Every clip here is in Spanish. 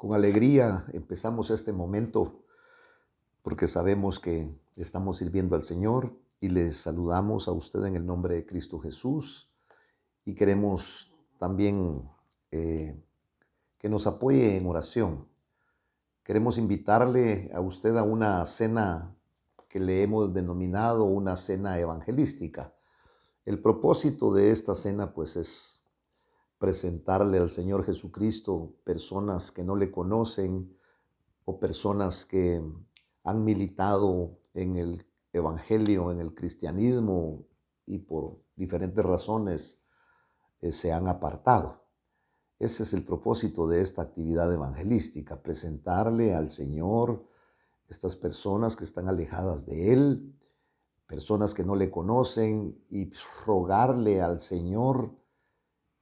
Con alegría empezamos este momento porque sabemos que estamos sirviendo al Señor y le saludamos a usted en el nombre de Cristo Jesús y queremos también eh, que nos apoye en oración. Queremos invitarle a usted a una cena que le hemos denominado una cena evangelística. El propósito de esta cena pues es presentarle al Señor Jesucristo personas que no le conocen o personas que han militado en el evangelio, en el cristianismo y por diferentes razones se han apartado. Ese es el propósito de esta actividad evangelística, presentarle al Señor estas personas que están alejadas de Él, personas que no le conocen y rogarle al Señor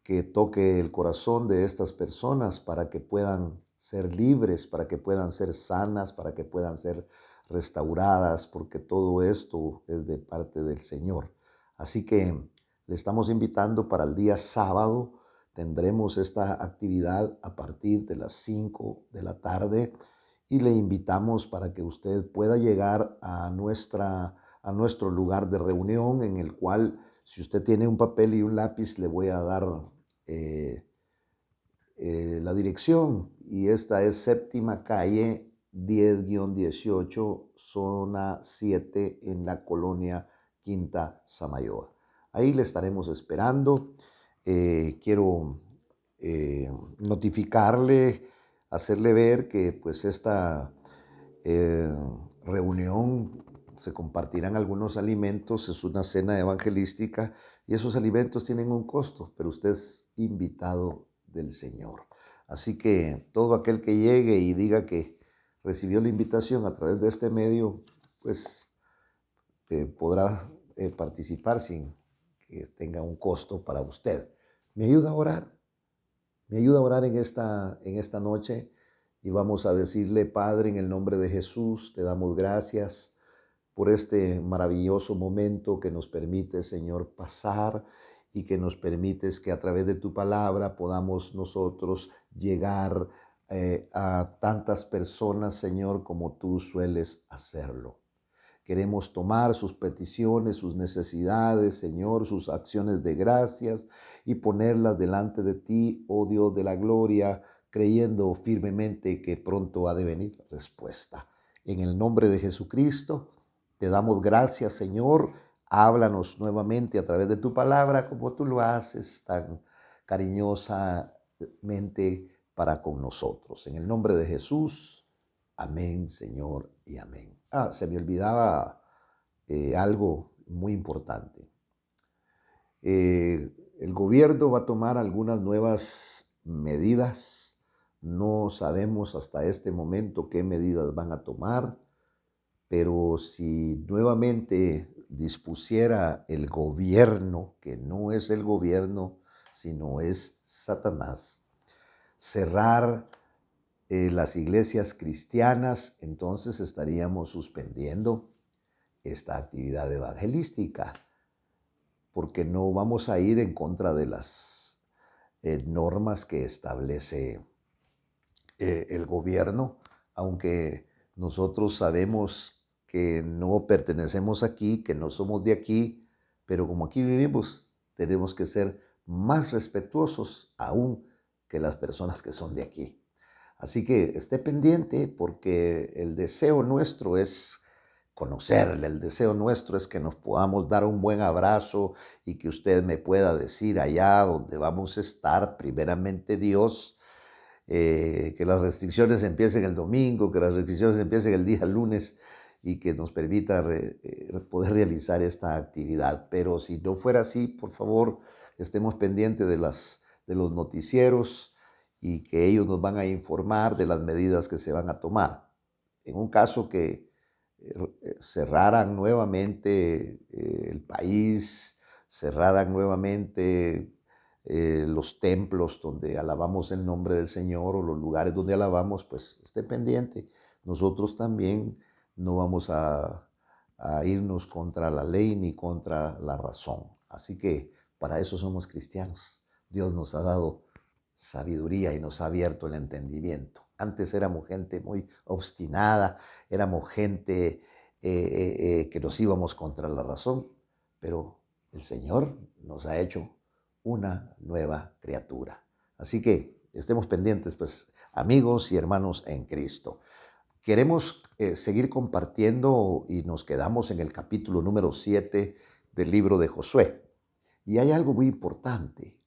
que toque el corazón de estas personas para que puedan ser libres, para que puedan ser sanas, para que puedan ser restauradas, porque todo esto es de parte del Señor. Así que le estamos invitando para el día sábado. Tendremos esta actividad a partir de las 5 de la tarde y le invitamos para que usted pueda llegar a nuestro lugar de reunión, en el cual, si usted tiene un papel y un lápiz, le voy a dar eh, la dirección, y esta es Séptima Calle 10-18, zona 7, en la colonia Quinta Samayoa. Ahí le estaremos esperando. Quiero notificarle, hacerle ver que pues esta eh, reunión se compartirán algunos alimentos, es una cena evangelística y esos alimentos tienen un costo, pero usted es invitado del Señor. Así que todo aquel que llegue y diga que recibió la invitación a través de este medio, pues podrá participar sin que tenga un costo para usted. ¿Me ayuda a orar? Me ayuda a orar en esta noche y vamos a decirle: Padre, en el nombre de Jesús, te damos gracias por este maravilloso momento que nos permite, Señor, pasar, y que nos permites que a través de tu palabra podamos nosotros llegar a tantas personas, Señor, como tú sueles hacerlo. Queremos tomar sus peticiones, sus necesidades, Señor, sus acciones de gracias, y ponerlas delante de ti, oh Dios de la gloria, creyendo firmemente que pronto ha de venir la respuesta. En el nombre de Jesucristo, te damos gracias, Señor. Háblanos nuevamente a través de tu palabra, como tú lo haces tan cariñosamente para con nosotros. En el nombre de Jesús. Amén, Señor, y amén. Se me olvidaba algo muy importante. El gobierno va a tomar algunas nuevas medidas. No sabemos hasta este momento qué medidas van a tomar, pero si nuevamente dispusiera el gobierno, que no es el gobierno, sino es Satanás, cerrar las iglesias cristianas, entonces estaríamos suspendiendo esta actividad evangelística, porque no vamos a ir en contra de las normas que establece el gobierno, aunque nosotros sabemos que no pertenecemos aquí, que no somos de aquí, pero como aquí vivimos, tenemos que ser más respetuosos aún que las personas que son de aquí. Así que esté pendiente, porque el deseo nuestro es conocerle, el deseo nuestro es que nos podamos dar un buen abrazo y que usted me pueda decir allá donde vamos a estar, primeramente Dios, que las restricciones empiecen el domingo, que las restricciones empiecen el día lunes, y que nos permita poder realizar esta actividad. Pero si no fuera así, por favor, estemos pendientes de los noticieros, y que ellos nos van a informar de las medidas que se van a tomar. En un caso que cerraran nuevamente el país, cerraran nuevamente los templos donde alabamos el nombre del Señor, o los lugares donde alabamos, pues esté pendiente. Nosotros también no vamos a irnos contra la ley ni contra la razón. Así que para eso somos cristianos. Dios nos ha dado sabiduría y nos ha abierto el entendimiento. Antes éramos gente muy obstinada, éramos gente que nos íbamos contra la razón, pero el Señor nos ha hecho una nueva criatura. Así que estemos pendientes, pues, amigos y hermanos en Cristo. Queremos seguir compartiendo y nos quedamos en el capítulo número 7 del libro de Josué. Y hay algo muy importante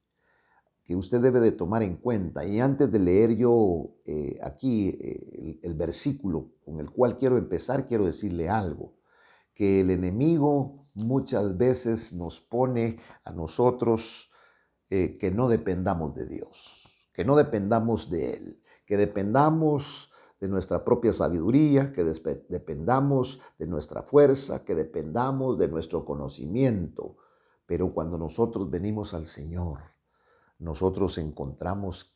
que usted debe de tomar en cuenta. Y antes de leer yo aquí el versículo con el cual quiero empezar, quiero decirle algo, que el enemigo muchas veces nos pone a nosotros que no dependamos de Dios, que no dependamos de Él, que dependamos de nuestra propia sabiduría, que dependamos de nuestra fuerza, que dependamos de nuestro conocimiento. Pero cuando nosotros venimos al Señor, nosotros encontramos,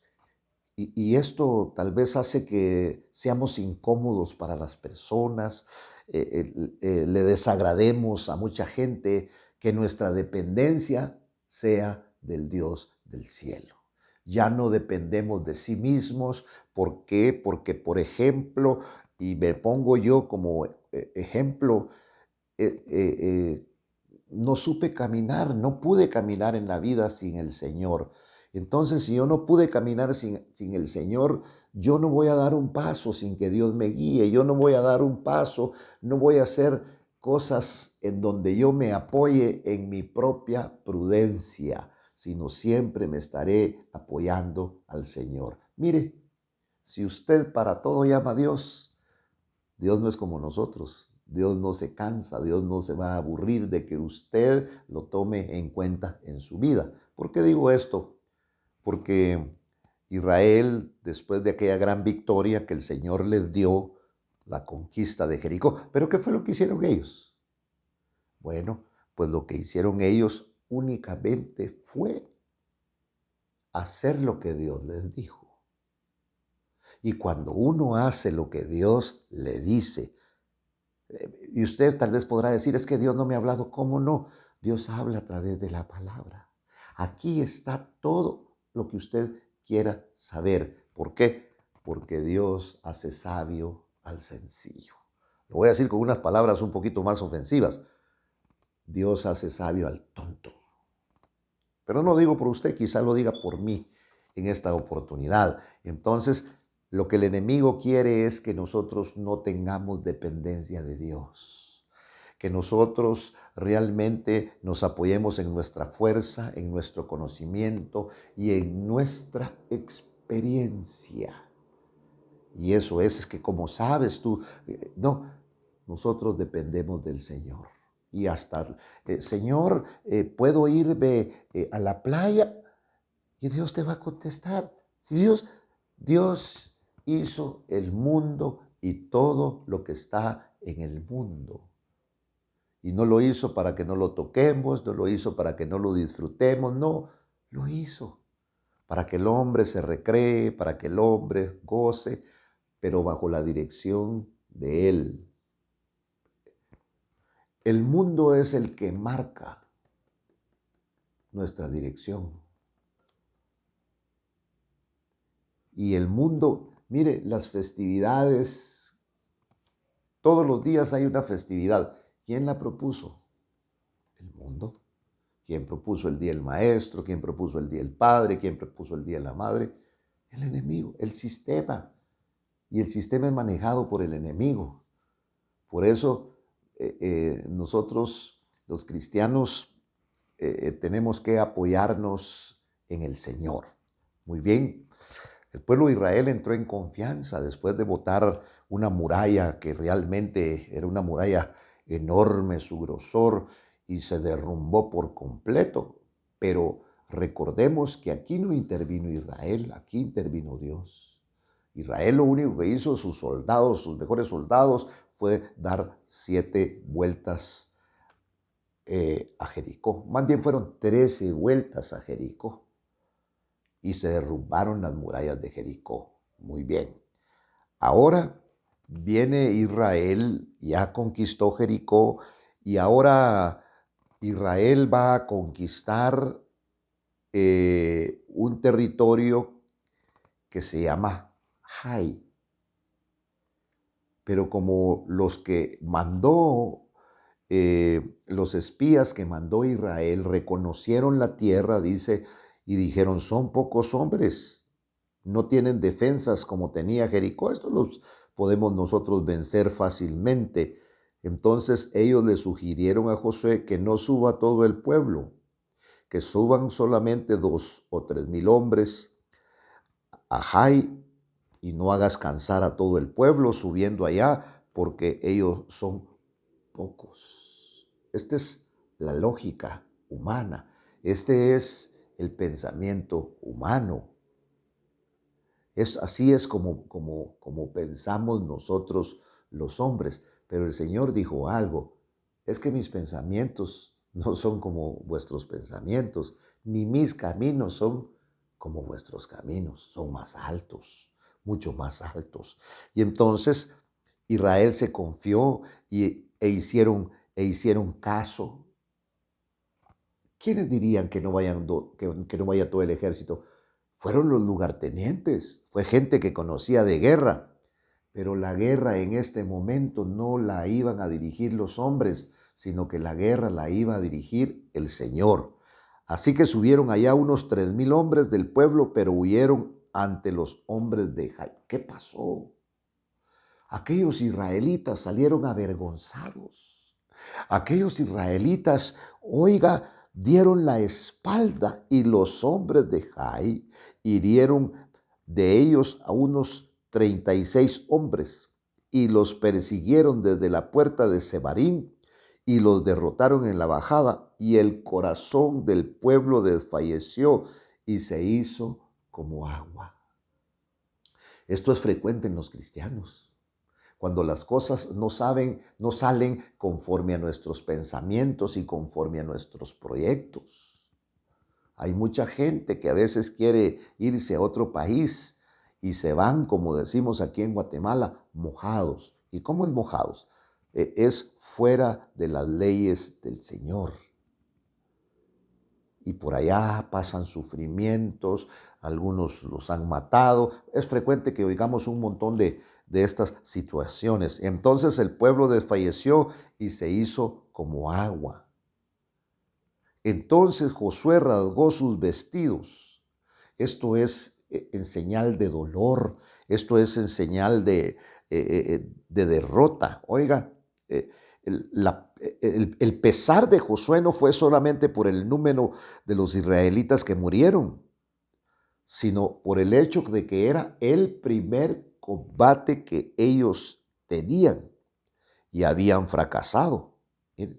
y esto tal vez hace que seamos incómodos para las personas, le desagrademos a mucha gente, que nuestra dependencia sea del Dios del cielo. Ya no dependemos de sí mismos. ¿Por qué? Porque, por ejemplo, y me pongo yo como ejemplo, eh, eh, eh, no supe caminar, no pude caminar en la vida sin el Señor. Entonces, si yo no pude caminar sin el Señor, yo no voy a dar un paso sin que Dios me guíe, yo no voy a dar un paso, no voy a hacer cosas en donde yo me apoye en mi propia prudencia, sino siempre me estaré apoyando al Señor. Mire, si usted para todo llama a Dios, Dios no es como nosotros. Dios no se cansa, Dios no se va a aburrir de que usted lo tome en cuenta en su vida. ¿Por qué digo esto? Porque Israel, después de aquella gran victoria que el Señor les dio, la conquista de Jericó, ¿pero qué fue lo que hicieron ellos? Bueno, pues lo que hicieron ellos únicamente fue hacer lo que Dios les dijo. Y cuando uno hace lo que Dios le dice, y usted tal vez podrá decir, es que Dios no me ha hablado. ¿Cómo no? Dios habla a través de la palabra. Aquí está todo lo que usted quiera saber. ¿Por qué? Porque Dios hace sabio al sencillo. Lo voy a decir con unas palabras un poquito más ofensivas. Dios hace sabio al tonto. Pero no digo por usted, quizá lo diga por mí en esta oportunidad. Entonces, lo que el enemigo quiere es que nosotros no tengamos dependencia de Dios, que nosotros realmente nos apoyemos en nuestra fuerza, en nuestro conocimiento y en nuestra experiencia. Y eso es que como sabes tú, no, nosotros dependemos del Señor. Y hasta, Señor, ¿puedo irme a la playa? Y Dios te va a contestar. Si Dios hizo el mundo y todo lo que está en el mundo. Y no lo hizo para que no lo toquemos, no lo hizo para que no lo disfrutemos, no, lo hizo para que el hombre se recree, para que el hombre goce, pero bajo la dirección de Él. El mundo es el que marca nuestra dirección. Y el mundo, mire, las festividades, todos los días hay una festividad. ¿Quién la propuso? El mundo. ¿Quién propuso el Día del Maestro? ¿Quién propuso el Día del Padre? ¿Quién propuso el Día de la Madre? El enemigo, el sistema. Y el sistema es manejado por el enemigo. Por eso nosotros, los cristianos, tenemos que apoyarnos en el Señor. Muy bien, el pueblo de Israel entró en confianza después de botar una muralla que realmente era una muralla enorme, su grosor, y se derrumbó por completo. Pero recordemos que aquí no intervino Israel, aquí intervino Dios. Israel lo único que hizo, sus soldados, sus mejores soldados, fue dar 7 vueltas a Jericó. Más bien fueron 13 vueltas a Jericó y se derrumbaron las murallas de Jericó. Muy bien. Ahora viene Israel, ya conquistó Jericó y ahora Israel va a conquistar un territorio que se llama Jai. Pero como los que mandó, los espías que mandó Israel reconocieron la tierra, dice, y dijeron, son pocos hombres, no tienen defensas como tenía Jericó, estos los podemos nosotros vencer fácilmente. Entonces ellos le sugirieron a Josué que no suba todo el pueblo, que suban solamente 2 o 3 mil hombres a Jai y no hagas cansar a todo el pueblo subiendo allá, porque ellos son pocos. Esta es la lógica humana. Este es el pensamiento humano. Así es como pensamos nosotros los hombres. Pero el Señor dijo algo. Es que mis pensamientos no son como vuestros pensamientos, ni mis caminos son como vuestros caminos. Son más altos, mucho más altos. Y entonces Israel se confió e hicieron caso. ¿Quiénes dirían que no que no vaya todo el ejército? Fueron los lugartenientes, fue gente que conocía de guerra, pero la guerra en este momento no la iban a dirigir los hombres, sino que la guerra la iba a dirigir el Señor. Así que subieron allá unos 3,000 hombres del pueblo, pero huyeron ante los hombres de Jai. ¿Qué pasó? Aquellos israelitas salieron avergonzados. Aquellos israelitas, oiga, dieron la espalda y los hombres de Jai hirieron de ellos a unos 36 hombres y los persiguieron desde la puerta de Sebarim y los derrotaron en la bajada y el corazón del pueblo desfalleció y se hizo como agua. Esto es frecuente en los cristianos. Cuando las cosas no salen conforme a nuestros pensamientos y conforme a nuestros proyectos. Hay mucha gente que a veces quiere irse a otro país y se van, como decimos aquí en Guatemala, mojados. ¿Y cómo es mojados? Es fuera de las leyes del Señor. Y por allá pasan sufrimientos, algunos los han matado. Es frecuente que oigamos un montón de estas situaciones. Entonces el pueblo desfalleció y se hizo como agua. Entonces Josué rasgó sus vestidos. Esto es en señal de dolor, esto es en señal de derrota. Oiga, el pesar de Josué no fue solamente por el número de los israelitas que murieron, sino por el hecho de que era el primer combate que ellos tenían y habían fracasado. Y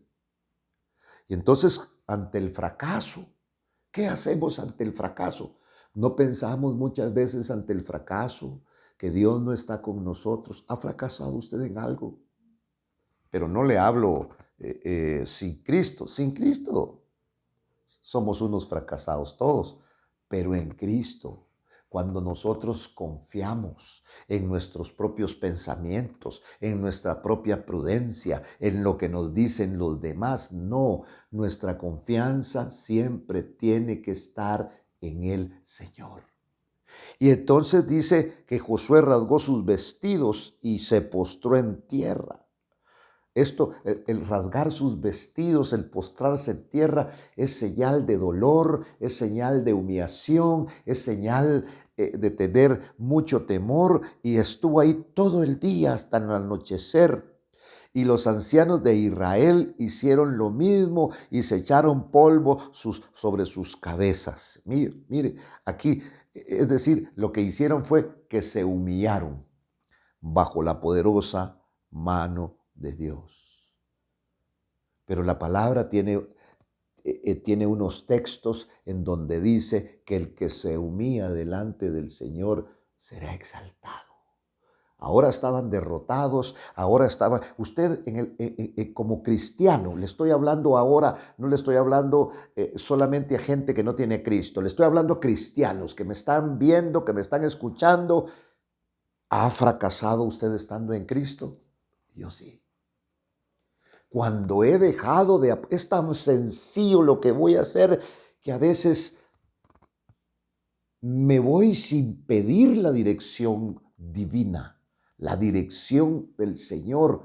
entonces, ante el fracaso, ¿qué hacemos ante el fracaso? No pensamos muchas veces ante el fracaso que Dios no está con nosotros. ¿Ha fracasado usted en algo? Pero no le hablo sin Cristo. Sin Cristo somos unos fracasados todos, pero en Cristo, cuando nosotros confiamos en nuestros propios pensamientos, en nuestra propia prudencia, en lo que nos dicen los demás, no, nuestra confianza siempre tiene que estar en el Señor. Y entonces dice que Josué rasgó sus vestidos y se postró en tierra. Esto, el rasgar sus vestidos, el postrarse en tierra, es señal de dolor, es señal de humillación, es señal de tener mucho temor. Y estuvo ahí todo el día hasta el anochecer. Y los ancianos de Israel hicieron lo mismo y se echaron polvo sobre sus cabezas. Mire, aquí, es decir, lo que hicieron fue que se humillaron bajo la poderosa mano de Dios. Pero la palabra tiene unos textos en donde dice que el que se humilla delante del Señor será exaltado. Ahora estaban derrotados, ahora estaban, usted como cristiano, le estoy hablando ahora, no le estoy hablando solamente a gente que no tiene Cristo, le estoy hablando a cristianos que me están viendo, que me están escuchando. ¿Ha fracasado usted estando en Cristo? Yo sí. Cuando he dejado de... Es tan sencillo lo que voy a hacer que a veces me voy sin pedir la dirección divina, la dirección del Señor,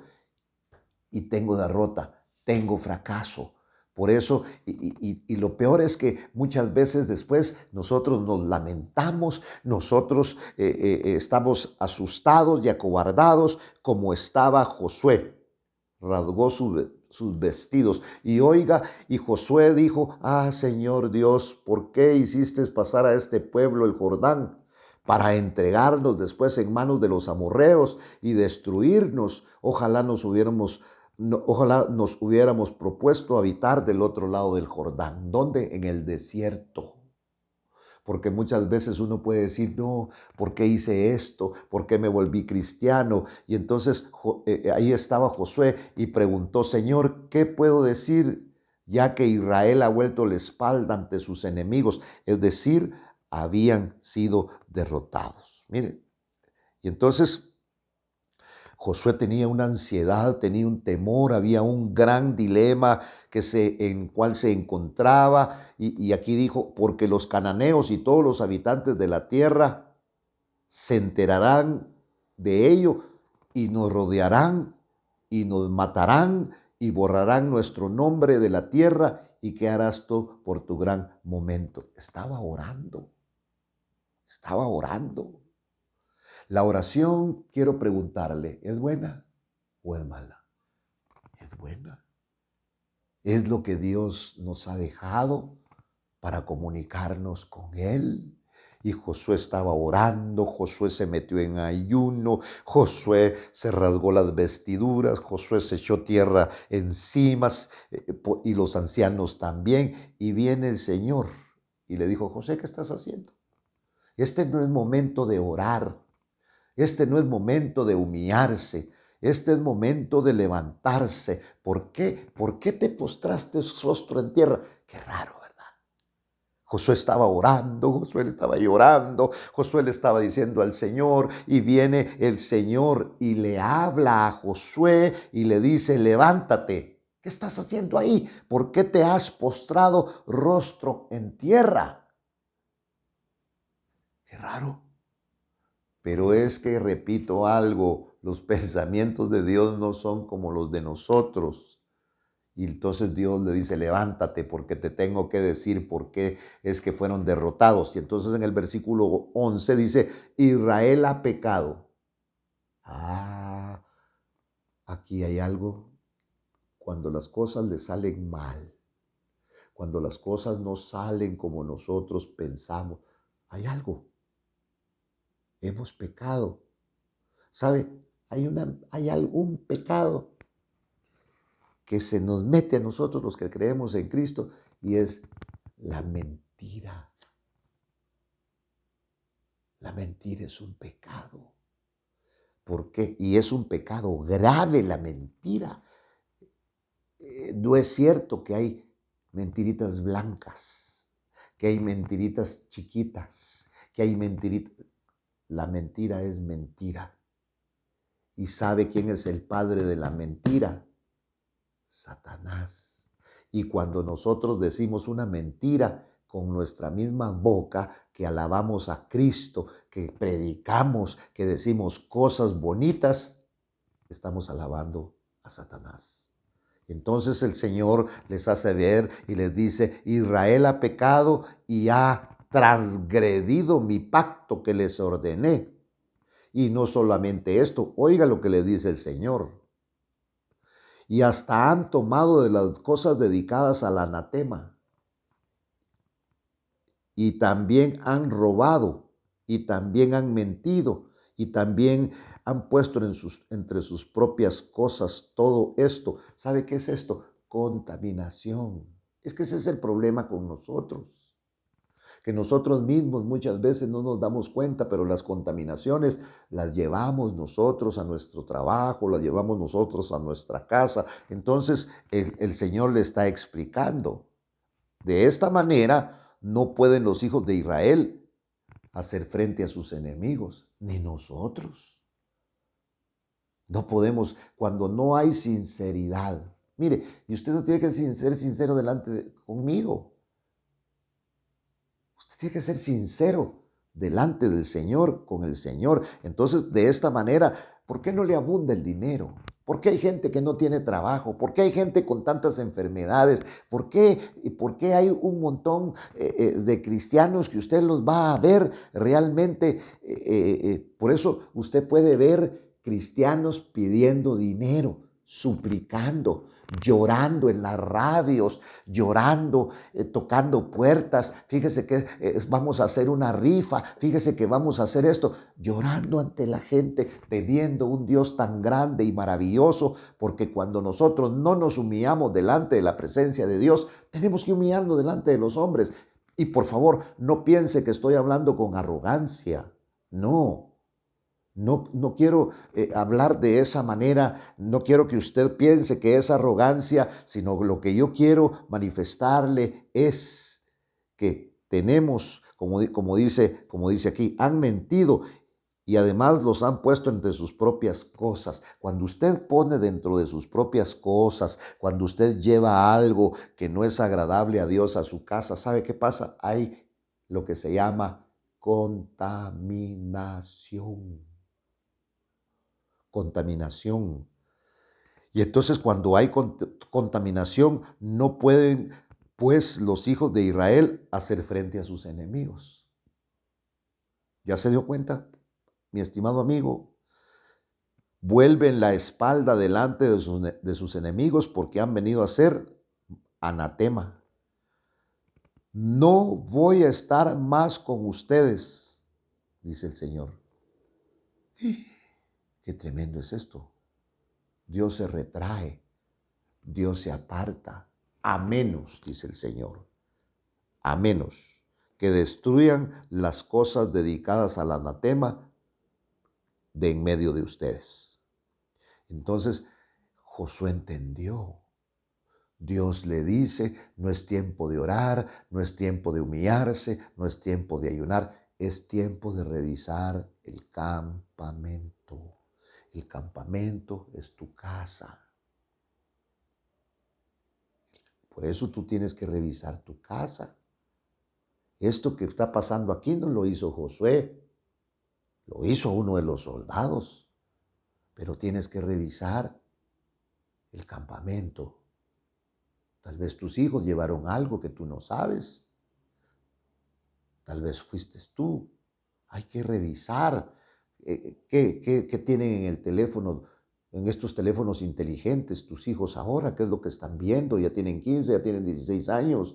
y tengo derrota, tengo fracaso. Por eso, y lo peor es que muchas veces después nosotros nos lamentamos, nosotros estamos asustados y acobardados como estaba Josué. Rasgó sus vestidos. Y oiga, y Josué dijo, Señor Dios, ¿por qué hiciste pasar a este pueblo el Jordán? Para entregarnos después en manos de los amorreos y destruirnos. Ojalá nos hubiéramos propuesto habitar del otro lado del Jordán. ¿Dónde? En el desierto. Porque muchas veces uno puede decir, no, ¿por qué hice esto? ¿Por qué me volví cristiano? Y entonces ahí estaba Josué y preguntó, Señor, ¿qué puedo decir ya que Israel ha vuelto la espalda ante sus enemigos? Es decir, habían sido derrotados. Miren, y entonces Josué tenía una ansiedad, tenía un temor, había un gran dilema en cual se encontraba. Y aquí dijo, porque los cananeos y todos los habitantes de la tierra se enterarán de ello y nos rodearán y nos matarán y borrarán nuestro nombre de la tierra. ¿Y qué harás tú por tu gran momento? Estaba orando, estaba orando. La oración, quiero preguntarle, ¿es buena o es mala? Es buena. Es lo que Dios nos ha dejado para comunicarnos con Él. Y Josué estaba orando, Josué se metió en ayuno, Josué se rasgó las vestiduras, Josué se echó tierra encima y los ancianos también. Y viene el Señor y le dijo, José, ¿qué estás haciendo? Este no es momento de orar. Este no es momento de humillarse, este es momento de levantarse. ¿Por qué? ¿Por qué te postraste rostro en tierra? Qué raro, ¿verdad? Josué estaba orando, Josué estaba llorando, Josué le estaba diciendo al Señor y viene el Señor y le habla a Josué y le dice, levántate. ¿Qué estás haciendo ahí? ¿Por qué te has postrado rostro en tierra? Qué raro. Pero es que, repito algo, los pensamientos de Dios no son como los de nosotros. Y entonces Dios le dice, levántate porque te tengo que decir por qué es que fueron derrotados. Y entonces en el versículo 11 dice, Israel ha pecado. Aquí hay algo. Cuando las cosas le salen mal, cuando las cosas no salen como nosotros pensamos, hay algo. Hemos pecado. ¿Sabe? Hay algún pecado que se nos mete a nosotros los que creemos en Cristo y es la mentira. La mentira es un pecado. ¿Por qué? Y es un pecado grave la mentira. No es cierto que hay mentiritas blancas, que hay mentiritas chiquitas, que hay mentiritas. La mentira es mentira. ¿Y sabe quién es el padre de la mentira? Satanás. Y cuando nosotros decimos una mentira con nuestra misma boca, que alabamos a Cristo, que predicamos, que decimos cosas bonitas, estamos alabando a Satanás. Entonces el Señor les hace ver y les dice, Israel ha pecado y ha transgredido mi pacto que les ordené. Y no solamente esto, oiga lo que le dice el Señor. Y hasta han tomado de las cosas dedicadas al anatema. Y también han robado, y también han mentido, y también han puesto entre sus propias cosas todo esto. ¿Sabe qué es esto? Contaminación. Es que ese es el problema con nosotros. Que nosotros mismos muchas veces no nos damos cuenta, pero las contaminaciones las llevamos nosotros a nuestro trabajo, las llevamos nosotros a nuestra casa. Entonces el Señor le está explicando. De esta manera no pueden los hijos de Israel hacer frente a sus enemigos, ni nosotros. No podemos, cuando no hay sinceridad. Mire, y usted no tiene que ser sincero conmigo. Usted tiene que ser sincero. delante del Señor, con el Señor. Entonces, de esta manera, ¿por qué no le abunda el dinero? ¿Por qué hay gente que no tiene trabajo? ¿Por qué hay gente con tantas enfermedades? ¿Por qué hay un montón de cristianos que usted los va a ver realmente? Por eso usted puede ver cristianos pidiendo dinero, suplicando, llorando en las radios, llorando, tocando puertas. Fíjese que vamos a hacer una rifa, fíjese que vamos a hacer esto, llorando ante la gente, pidiendo un Dios tan grande y maravilloso, porque cuando nosotros no nos humillamos delante de la presencia de Dios, tenemos que humillarnos delante de los hombres. Y por favor, no piense que estoy hablando con arrogancia, no. No quiero hablar de esa manera, no quiero que usted piense que es arrogancia, sino lo que yo quiero manifestarle es que tenemos, como dice aquí, han mentido y además los han puesto entre sus propias cosas. Cuando usted pone dentro de sus propias cosas, cuando usted lleva algo que no es agradable a Dios a su casa, ¿sabe qué pasa? Hay lo que se llama contaminación. Contaminación. Y entonces cuando hay contaminación, no pueden pues los hijos de Israel hacer frente a sus enemigos. ¿Ya se dio cuenta, mi estimado amigo? Vuelven la espalda delante de sus enemigos porque han venido a ser anatema. No voy a estar más con ustedes, dice el Señor. Qué tremendo es esto. Dios se retrae, Dios se aparta, a menos, dice el Señor, a menos que destruyan las cosas dedicadas al anatema de en medio de ustedes. Entonces, Josué entendió. Dios le dice, no es tiempo de orar, no es tiempo de humillarse, no es tiempo de ayunar, es tiempo de revisar el campamento. El campamento es tu casa. Por eso tú tienes que revisar tu casa. Esto que está pasando aquí no lo hizo Josué, lo hizo uno de los soldados, pero tienes que revisar el campamento. Tal vez tus hijos llevaron algo que tú no sabes. Tal vez fuiste tú. Hay que revisar qué tienen en el teléfono, en estos teléfonos inteligentes, tus hijos ahora, qué es lo que están viendo. Ya tienen 15, ya tienen 16 años.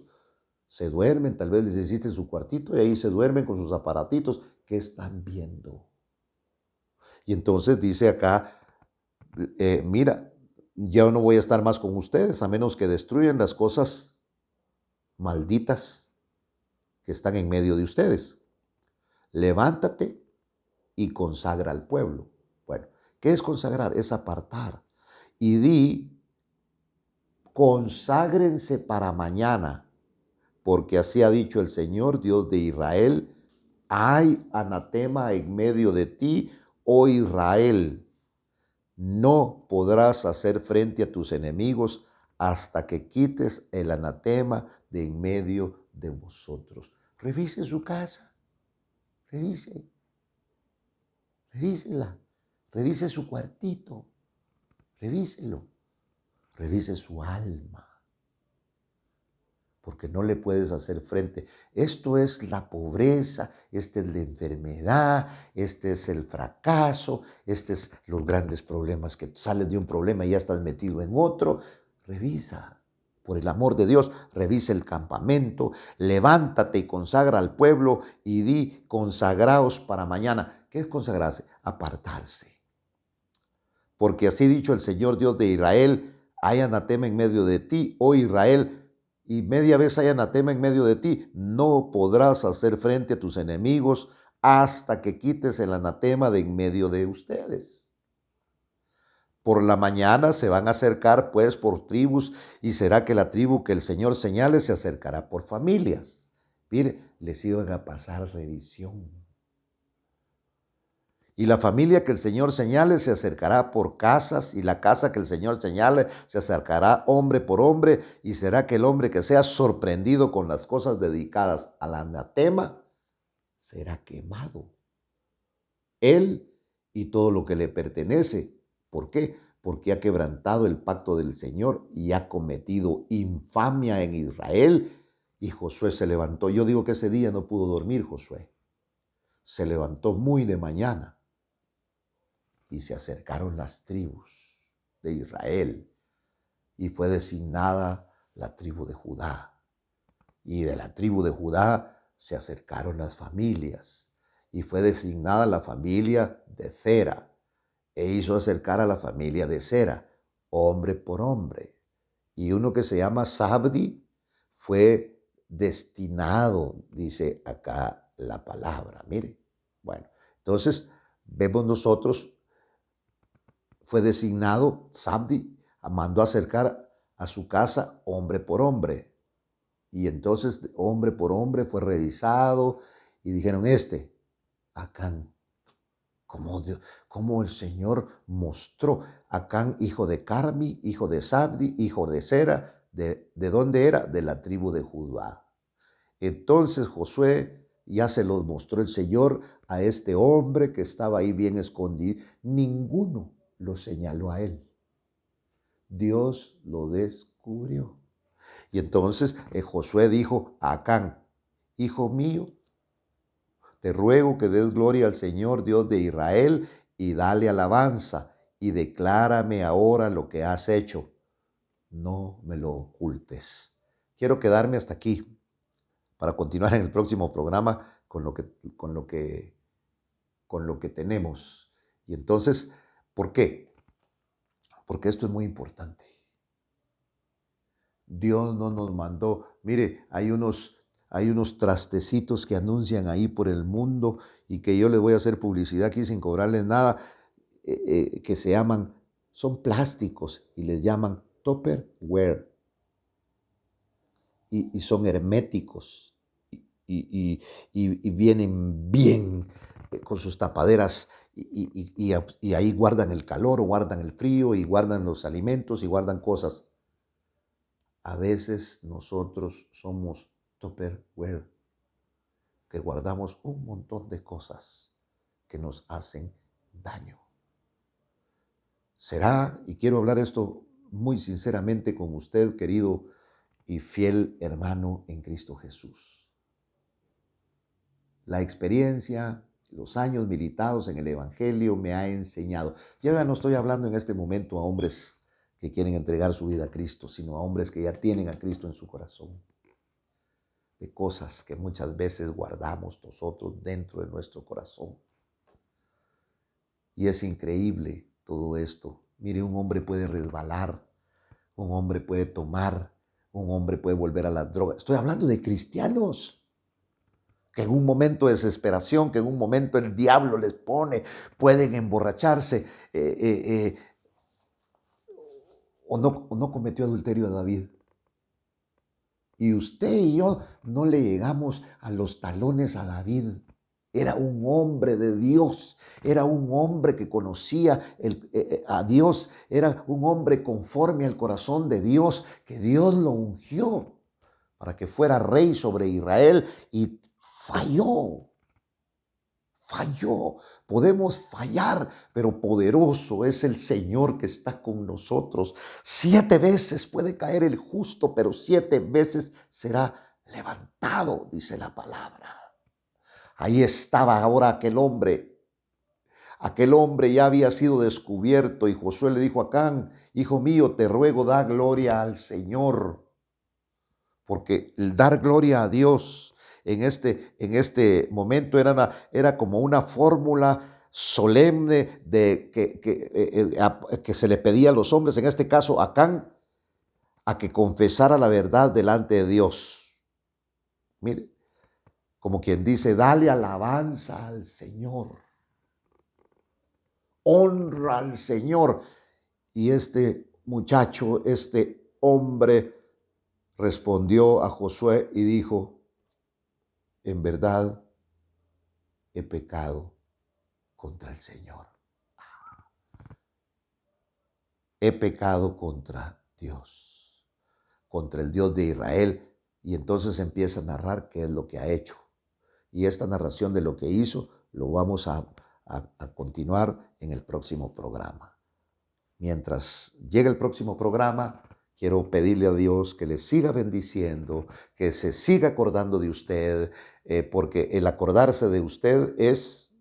Se duermen, tal vez les hiciste su cuartito y ahí se duermen con sus aparatitos. ¿Qué están viendo? Y entonces dice acá, mira, ya no voy a estar más con ustedes a menos que destruyan las cosas malditas que están en medio de ustedes. Levántate y consagra al pueblo. Bueno, ¿qué es consagrar? Es apartar. Y di, conságrense para mañana, porque así ha dicho el Señor, Dios de Israel, hay anatema en medio de ti, oh Israel. No podrás hacer frente a tus enemigos hasta que quites el anatema de en medio de vosotros. Revise su casa, revísela, revise su cuartito, revíselo, revise su alma, porque no le puedes hacer frente. Esto es la pobreza, esta es la enfermedad, este es el fracaso, este es los grandes problemas, que sales de un problema y ya estás metido en otro. Revisa, por el amor de Dios, revisa el campamento, levántate y consagra al pueblo y di, consagraos para mañana. ¿Qué es consagrarse? Apartarse. Porque así ha dicho el Señor Dios de Israel, hay anatema en medio de ti, oh Israel, y media vez hay anatema en medio de ti, no podrás hacer frente a tus enemigos hasta que quites el anatema de en medio de ustedes. Por la mañana se van a acercar pues por tribus, y será que la tribu que el Señor señale se acercará por familias. Mire, les iban a pasar revisión. Y la familia que el Señor señale se acercará por casas, y la casa que el Señor señale se acercará hombre por hombre, y será que el hombre que sea sorprendido con las cosas dedicadas al anatema será quemado. Él y todo lo que le pertenece. ¿Por qué? Porque ha quebrantado el pacto del Señor y ha cometido infamia en Israel. Y Josué se levantó. Yo digo que ese día no pudo dormir Josué. Se levantó muy de mañana y se acercaron las tribus de Israel y fue designada la tribu de Judá. Y de la tribu de Judá se acercaron las familias y fue designada la familia de Zera e hizo acercar a la familia de Zera, hombre por hombre. Y uno que se llama Sabdi fue destinado, dice acá la palabra. Mire, bueno, entonces vemos nosotros, fue designado Sabdi, mandó acercar a su casa hombre por hombre. Y entonces hombre por hombre fue revisado y dijeron, Acán, como el Señor mostró, Acán, hijo de Carmi, hijo de Sabdi, hijo de Sera, ¿de dónde era? De la tribu de Judá. Entonces Josué ya se los mostró el Señor a este hombre que estaba ahí bien escondido. Ninguno lo señaló a él. Dios lo descubrió. Y entonces Josué dijo a Acán, hijo mío, te ruego que des gloria al Señor Dios de Israel y dale alabanza y declárame ahora lo que has hecho. No me lo ocultes. Quiero quedarme hasta aquí para continuar en el próximo programa con lo que tenemos. Y entonces, ¿por qué? Porque esto es muy importante. Dios no nos mandó. Mire, hay unos trastecitos que anuncian ahí por el mundo y que yo les voy a hacer publicidad aquí sin cobrarles nada, que se llaman, son plásticos y les llaman Tupperware y son herméticos y vienen bien con sus tapaderas y ahí guardan el calor, guardan el frío y guardan los alimentos y guardan cosas. A veces nosotros somos Tupperware, que guardamos un montón de cosas que nos hacen daño. Será, y quiero hablar esto muy sinceramente con usted, querido y fiel hermano en Cristo Jesús. La experiencia, los años militados en el Evangelio me ha enseñado. Yo ya no estoy hablando en este momento a hombres que quieren entregar su vida a Cristo, sino a hombres que ya tienen a Cristo en su corazón. De cosas que muchas veces guardamos nosotros dentro de nuestro corazón. Y es increíble todo esto. Mire, un hombre puede resbalar, un hombre puede tomar, un hombre puede volver a las drogas. Estoy hablando de cristianos que en un momento de desesperación, que en un momento el diablo les pone, pueden emborracharse. O no cometió adulterio a David. Y usted y yo no le llegamos a los talones a David. Era un hombre de Dios, era un hombre que conocía a Dios, era un hombre conforme al corazón de Dios, que Dios lo ungió para que fuera rey sobre Israel y falló. Falló. Podemos fallar, pero poderoso es el Señor que está con nosotros. 7 veces puede caer el justo, pero 7 veces será levantado, dice la palabra. Ahí estaba ahora aquel hombre. Aquel hombre ya había sido descubierto y Josué le dijo a Acán, hijo mío, te ruego, da gloria al Señor. Porque el dar gloria a Dios en este momento era como una fórmula solemne que se le pedía a los hombres, en este caso a Acán, a que confesara la verdad delante de Dios. Mire, como quien dice, dale alabanza al Señor, honra al Señor. Y este muchacho, este hombre, respondió a Josué y dijo, en verdad he pecado contra el Señor. He pecado contra Dios, contra el Dios de Israel. Y entonces empieza a narrar qué es lo que ha hecho. y esta narración de lo que hizo lo vamos a continuar en el próximo programa. Mientras llegue el próximo programa, quiero pedirle a Dios que le siga bendiciendo, que se siga acordando de usted, porque el acordarse de usted es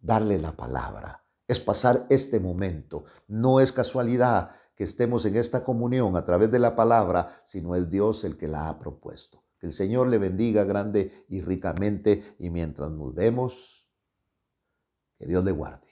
darle la palabra, es pasar este momento. No es casualidad que estemos en esta comunión a través de la palabra, sino es Dios el que la ha propuesto. Que el Señor le bendiga grande y ricamente, y mientras nos vemos, que Dios le guarde.